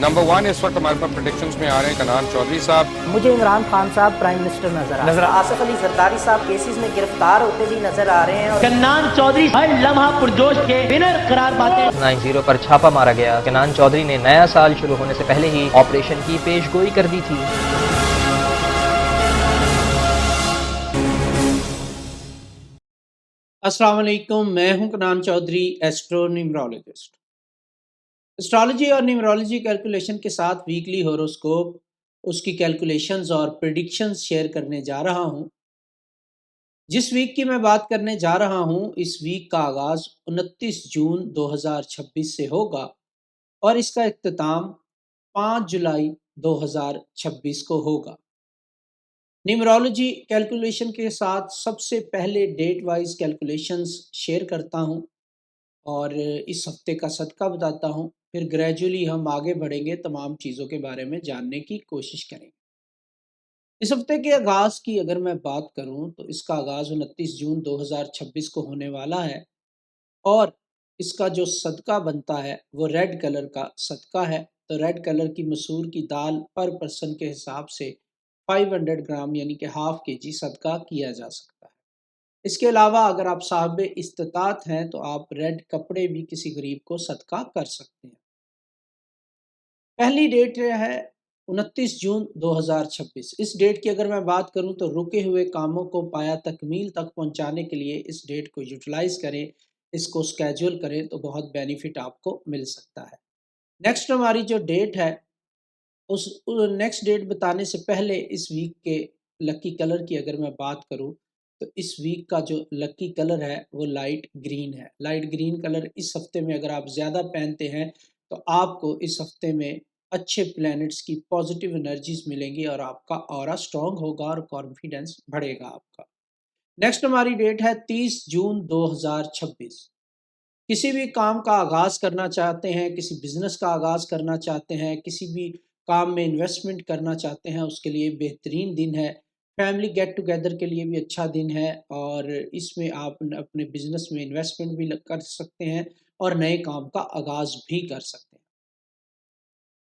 Number 1 इस वक्त हमारे पास प्रेडिक्शंस में आ रहे हैं कनान चौधरी साहब। मुझे इमरान खान साहब प्राइम मिनिस्टर नजर आसिफ अली जरदारी साहब केसेस में गिरफ्तार होते भी नजर आ रहे हैं और कन्नान चौधरी हर लम्हा पुरजोश के विनर करार पाते हैं। 90 पर छापा मारा गया। कन्नान चौधरी ने नया साल शुरू होने से पहले ही ऑपरेशन की पेशगोई कर दी थी। अस्सलाम वालेकुम, मैं हूं Kanan Chaudhary, astro numerologist. Astrology और न्यूमरोलॉजी कैलकुलेशन के साथ वीकली हॉरोस्कोप, उसकी कैलकुलेशंस और प्रिडिक्शंस शेयर करने जा रहा हूं। जिस वीक की मैं बात करने जा रहा हूं, इस वीक का आगाज़ 29 जून 2026 से होगा और इसका इख्तिताम 5 जुलाई 2026 को होगा। न्यूमरोलॉजी कैलकुलेशन के साथ सबसे पहले डेट वाइज कैलकुलेशंस शेयर करता हूं और इस हफ्ते का सदका बताता हूं, फिर ग्रेजुअली हम आगे बढ़ेंगे, तमाम चीज़ों के बारे में जानने की कोशिश करेंगे। इस हफ्ते के आगाज़ की अगर मैं बात करूं तो इसका आगाज़ 29 जून 2026 को होने वाला है और इसका जो सदका बनता है वो रेड कलर का सदका है। तो रेड कलर की मसूर की दाल पर पर्सन के हिसाब से 500 ग्राम यानी कि हाफ केजी सदका किया जा सकता है। इसके अलावा अगर आप साहिब इस्तिताअत हैं तो आप रेड कपड़े भी किसी गरीब को सदका कर सकते हैं। पहली डेट है 29 जून 2026। इस डेट की अगर मैं बात करूं तो रुके हुए कामों को पाया तकमील तक पहुंचाने के लिए इस डेट को यूटिलाइज करें, इसको स्केड्यूल करें तो बहुत बेनिफिट आपको मिल सकता है। नेक्स्ट हमारी जो डेट है उस नेक्स्ट डेट बताने से पहले इस वीक के लकी कलर की अगर मैं बात करूं तो इस वीक का जो लकी कलर है वो लाइट ग्रीन है। लाइट ग्रीन कलर इस हफ्ते में अगर आप ज़्यादा पहनते हैं तो आपको इस हफ्ते में अच्छे प्लैनेट्स की पॉजिटिव एनर्जीज मिलेंगी और आपका ऑरा स्ट्रांग होगा और कॉन्फिडेंस बढ़ेगा आपका। नेक्स्ट हमारी डेट है 30 जून 2026। किसी भी काम का आगाज़ करना चाहते हैं, किसी बिजनेस का आगाज़ करना चाहते हैं, किसी भी काम में इन्वेस्टमेंट करना चाहते हैं, उसके लिए बेहतरीन दिन है। फैमिली गेट टुगेदर के लिए भी अच्छा दिन है और इसमें आप अपने बिजनेस में इन्वेस्टमेंट भी कर सकते हैं और नए काम का आगाज़ भी कर सकते हैं।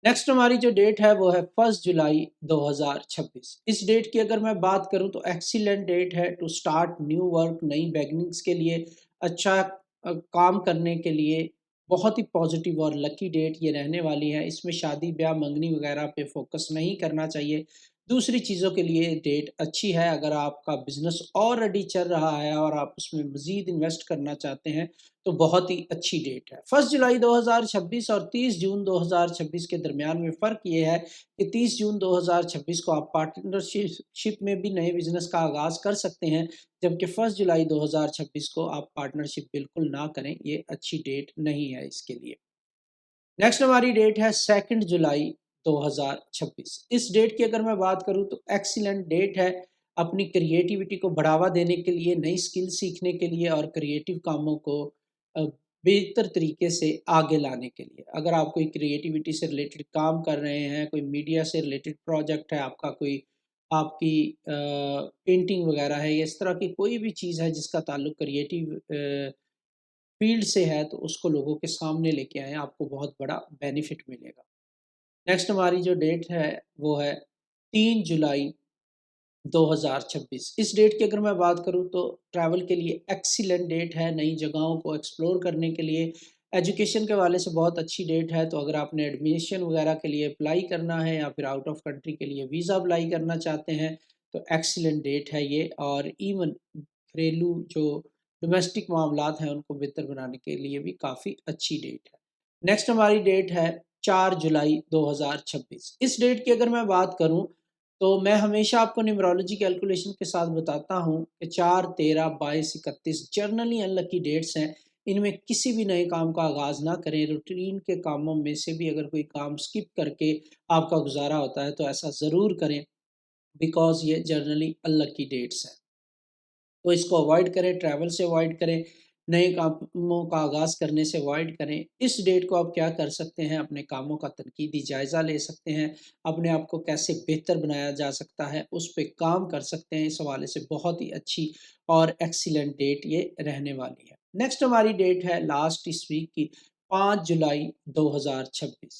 नेक्स्ट हमारी जो डेट है वो है 1 जुलाई 2026। इस डेट की अगर मैं बात करूं तो एक्सीलेंट डेट है टू स्टार्ट न्यू वर्क, नई बिगनिंग्स के लिए, अच्छा काम करने के लिए बहुत ही पॉजिटिव और लकी डेट ये रहने वाली है। इसमें शादी ब्याह मंगनी वगैरह पे फोकस नहीं करना चाहिए। दूसरी चीज़ों के लिए डेट अच्छी है। अगर आपका बिजनेस ऑलरेडी चल रहा है और आप उसमें मज़ीद इन्वेस्ट करना चाहते हैं तो बहुत ही अच्छी डेट है। 1 जुलाई 2026 और 30 जून 2026 के दरमियान में फ़र्क ये है कि 30 जून 2026 को आप पार्टनरशिप में भी नए बिज़नेस का आगाज़ कर सकते हैं, जबकि 1 जुलाई 2026 को आप पार्टनरशिप बिल्कुल ना करें, ये अच्छी डेट नहीं है इसके लिए। नेक्स्ट हमारी डेट है 2 जुलाई 2026। इस डेट की अगर मैं बात करूं तो एक्सीलेंट डेट है अपनी क्रिएटिविटी को बढ़ावा देने के लिए, नई स्किल सीखने के लिए और क्रिएटिव कामों को अ, बेहतर तरीके से आगे लाने के लिए। अगर आप कोई क्रिएटिविटी से रिलेटेड काम कर रहे हैं, कोई मीडिया से रिलेटेड प्रोजेक्ट है आपका, कोई आपकी पेंटिंग वगैरह है, या इस तरह की कोई भी चीज़ है जिसका ताल्लुक क्रिएटिव फील्ड से है तो उसको लोगों के सामने लेके आएँ, आपको बहुत बड़ा बेनिफिट मिलेगा। नेक्स्ट हमारी जो डेट है वो है 3 जुलाई 2026। इस डेट की अगर मैं बात करूं तो ट्रैवल के लिए एक्सीलेंट डेट है, नई जगहों को एक्सप्लोर करने के लिए। एजुकेशन के वाले से बहुत अच्छी डेट है। तो अगर आपने एडमिशन वगैरह के लिए अप्लाई करना है या फिर आउट ऑफ कंट्री के लिए वीज़ा अप्लाई करना चाहते हैं तो एक्सीलेंट डेट है ये। और इवन घरेलू जो डोमेस्टिक मामलात हैं उनको बेहतर बनाने के लिए भी काफ़ी अच्छी डेट है। नेक्स्ट हमारी डेट है 4 जुलाई 2026। इस डेट की अगर मैं बात करूं तो मैं हमेशा आपको न्यूमरोलॉजी कैलकुलेशन के साथ बताता हूं कि 4, 13, 22, 31 जर्नली अनलकी डेट्स हैं। इनमें किसी भी नए काम का आगाज़ ना करें। रूटीन के कामों में से भी अगर कोई काम स्किप करके आपका गुजारा होता है तो ऐसा ज़रूर करें, बिकॉज़ ये जर्नली अनलकी डेट्स हैं। तो इसको अवॉइड करें, ट्रैवल से अवॉइड करें, नए कामों का आगाज़ करने से अवॉइड करें। इस डेट को आप क्या कर सकते हैं, अपने कामों का तनकीदी जायज़ा ले सकते हैं, अपने आप को कैसे बेहतर बनाया जा सकता है उस पे काम कर सकते हैं। इस हवाले से बहुत ही अच्छी और एक्सीलेंट डेट ये रहने वाली है। नेक्स्ट हमारी डेट है लास्ट इस वीक की 5 जुलाई 2026।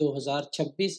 2026۔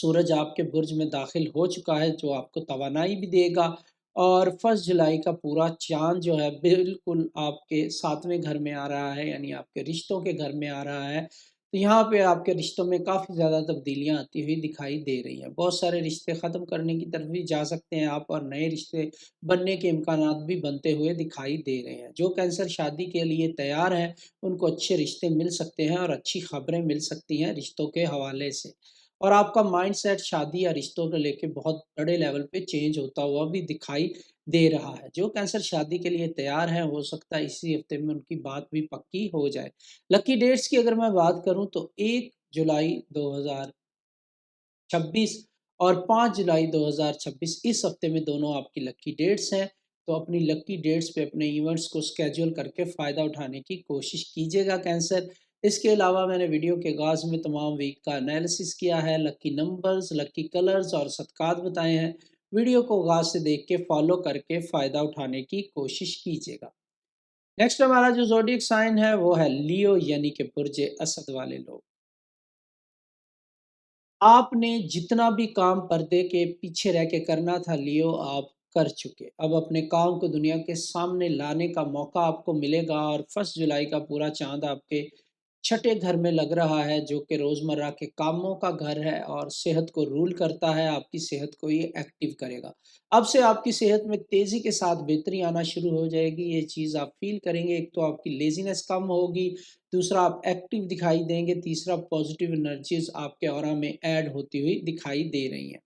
सूरज आपके बुर्ज में दाखिल हो चुका है, जो आपको तवानाई भी देगा। और 1 जुलाई का पूरा चाँद जो है बिल्कुल आपके 7वें घर में आ रहा है, यानी आपके रिश्तों के घर में आ रहा है। तो यहाँ पे आपके रिश्तों में काफ़ी ज़्यादा तब्दीलियाँ आती हुई दिखाई दे रही हैं। बहुत सारे रिश्ते ख़त्म करने की तरफ भी जा सकते हैं आप, और नए रिश्ते बनने के इम्कानात भी बनते हुए दिखाई दे रहे हैं। जो कैंसर शादी के लिए तैयार हैं, उनको अच्छे रिश्ते मिल सकते हैं और अच्छी खबरें मिल सकती हैं रिश्तों के हवाले से। और आपका माइंडसेट शादी या रिश्तों को लेके बहुत बड़े लेवल पे चेंज होता हुआ भी दिखाई दे रहा है। जो कैंसर शादी के लिए तैयार हैं, हो सकता है इसी हफ्ते में उनकी बात भी पक्की हो जाए। लकी डेट्स की अगर मैं बात करूँ तो 1 जुलाई 2026 और 5 जुलाई 2026 इस हफ्ते में दोनों आपकी लकी डेट्स हैं। तो अपनी लकी डेट्स पे अपने इवेंट्स को स्केड्यूल करके फ़ायदा उठाने की कोशिश कीजिएगा कैंसर। इसके अलावा मैंने वीडियो के आगाज़ में तमाम वीक का एनालिसिस किया है, लकी नंबर्स, लकी कलर्स और सदक़ात बताए हैं। वीडियो को आगाज़ से देख के फॉलो करके फ़ायदा उठाने की कोशिश कीजिएगा। नेक्स्ट हमारा जो ज़ोडिएक साइन है वो है लियो, यानी कि बुर्ज असद वाले लोग। आपने जितना भी काम पर्दे के पीछे रह के करना था लियो, आप कर चुके। अब अपने काम को दुनिया के सामने लाने का मौका आपको मिलेगा। और 1 जुलाई का पूरा चाँद आपके छठे घर में लग रहा है, जो कि रोज़मर्रा के कामों का घर है और सेहत को रूल करता है, आपकी सेहत को ये एक्टिव करेगा। अब से आपकी सेहत में तेज़ी के साथ बेहतरी आना शुरू हो जाएगी, ये चीज़ आप फ़ील करेंगे। एक तो आपकी लेज़ीनेस कम होगी, दूसरा आप एक्टिव दिखाई देंगे, तीसरा पॉज़िटिव एनर्जीज़ आपके ऑरा में ऐड होती हुई दिखाई दे रही हैं।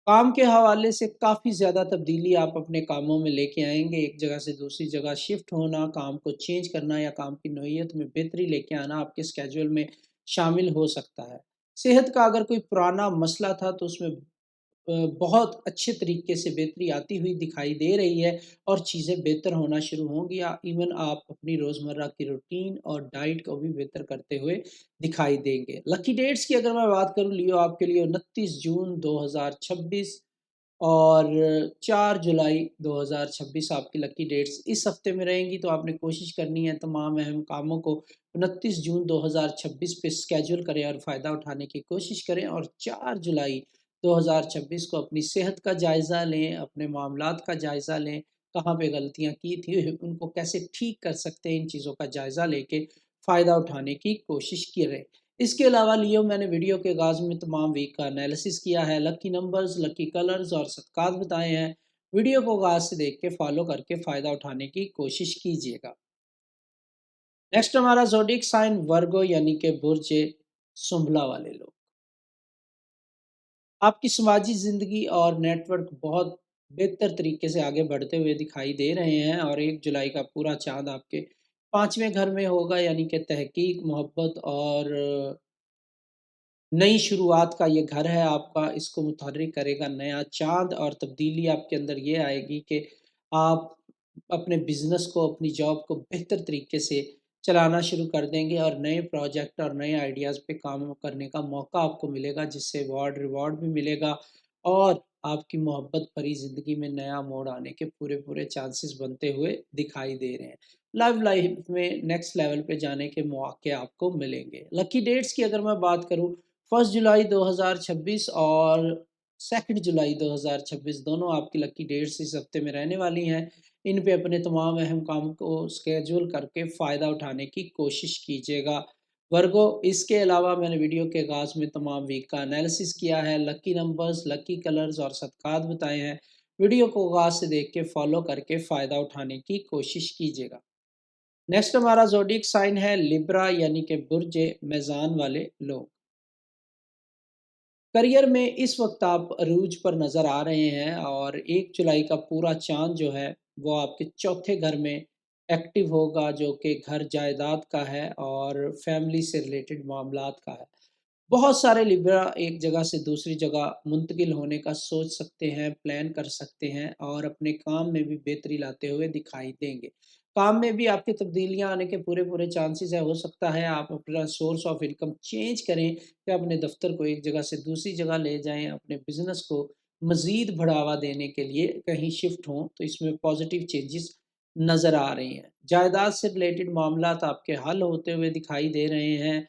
काम के हवाले से काफ़ी ज़्यादा तब्दीली आप अपने कामों में लेके आएँगे। एक जगह से दूसरी जगह शिफ्ट होना, काम को चेंज करना या काम की नौइयत में बेहतरी लेके आना आपके स्केड्यूल में शामिल हो सकता है। सेहत का अगर कोई पुराना मसला था तो उसमें बहुत अच्छे तरीके से बेहतरी आती हुई दिखाई दे रही है और चीज़ें बेहतर होना शुरू होंगी। इवन आप अपनी रोज़मर्रा की रूटीन और डाइट को भी बेहतर करते हुए दिखाई देंगे। लकी डेट्स की अगर मैं बात करूँ लियो, आपके लिए 29 जून 2026 और 4 जुलाई 2026 आपकी लकी डेट्स इस हफ्ते में रहेंगी। तो आपने कोशिश करनी है तमाम अहम कामों को 29 जून 2026 पे स्केड्यूल करें और फ़ायदा उठाने की कोशिश करें। और 4 जुलाई 2026 को अपनी सेहत का जायज़ा लें, अपने मामलात का जायज़ा लें, कहाँ पे गलतियाँ की थी, उनको कैसे ठीक कर सकते हैं, इन चीज़ों का जायज़ा लेके फ़ायदा उठाने की कोशिश करें। इसके अलावा लियो, मैंने वीडियो के आगाज़ में तमाम वीक का एनालिसिस किया है, लकी नंबर्स, लकी कलर्स और सदक़ात बताए हैं। वीडियो को आगाज़ से देख के फॉलो करके फ़ायदा उठाने की कोशिश कीजिएगा। नेक्स्ट हमारा ज़ोडिएक साइन वर्गो, यानी कि बुर्ज सुंबला वाले लोग। आपकी समाजी ज़िंदगी और नेटवर्क बहुत बेहतर तरीके से आगे बढ़ते हुए दिखाई दे रहे हैं। और 1 जुलाई का पूरा चाँद आपके 5वें घर में होगा, यानी कि तहकीक, मोहब्बत और नई शुरुआत का ये घर है आपका। इसको मुतहर्रिक करेगा नया चाँद। और तब्दीली आपके अंदर ये आएगी कि आप अपने बिज़नेस को, अपनी जॉब को बेहतर तरीके से चलाना शुरू कर देंगे और नए प्रोजेक्ट और नए आइडियाज़ पे काम करने का मौका आपको मिलेगा, जिससे अवार्ड रिवॉर्ड भी मिलेगा। और आपकी मोहब्बत भरी ज़िंदगी में नया मोड़ आने के पूरे चांसेस बनते हुए दिखाई दे रहे हैं। लव लाइफ में नेक्स्ट लेवल पे जाने के मौके आपको मिलेंगे। लकी डेट्स की अगर मैं बात करूँ, 1 जुलाई 2026 और 2 जुलाई 2026 दोनों आपकी लकी डेट्स इस हफ्ते में रहने वाली हैं। इन पे अपने तमाम अहम काम को स्केड्यूल करके फ़ायदा उठाने की कोशिश कीजिएगा वर्गो। इसके अलावा मैंने वीडियो के आगाज़ में तमाम वीक का एनालिसिस किया है, लकी नंबर्स, लकी कलर्स और सदक़ात बताए हैं। वीडियो को आगाज़ से देख के फॉलो करके फ़ायदा उठाने की कोशिश कीजिएगा। नेक्स्ट हमारा ज़ोडिएक साइन है लिब्रा, यानी कि बुर्ज मेज़ान वाले लोग। करियर में इस वक्त आप अरूज पर नज़र आ रहे हैं और 1 जुलाई का पूरा चाँद जो है वो आपके चौथे घर में एक्टिव होगा, जो कि घर जायदाद का है और फैमिली से रिलेटेड मामलात का है। बहुत सारे लिब्रा एक जगह से दूसरी जगह मुंतकिल होने का सोच सकते हैं, प्लान कर सकते हैं और अपने काम में भी बेहतरी लाते हुए दिखाई देंगे। काम में भी आपकी तब्दीलियाँ आने के पूरे चांसेस है। हो सकता है आप अपना सोर्स ऑफ इनकम चेंज करें या अपने दफ्तर को एक जगह से दूसरी जगह ले जाएँ, अपने बिज़नेस को मज़ीद बढ़ावा देने के लिए कहीं शिफ्ट हों, तो इसमें पॉज़िटिव चेंजेस नज़र आ रही हैं। जायदाद से रिलेटेड मामलात आपके हल होते हुए दिखाई दे रहे हैं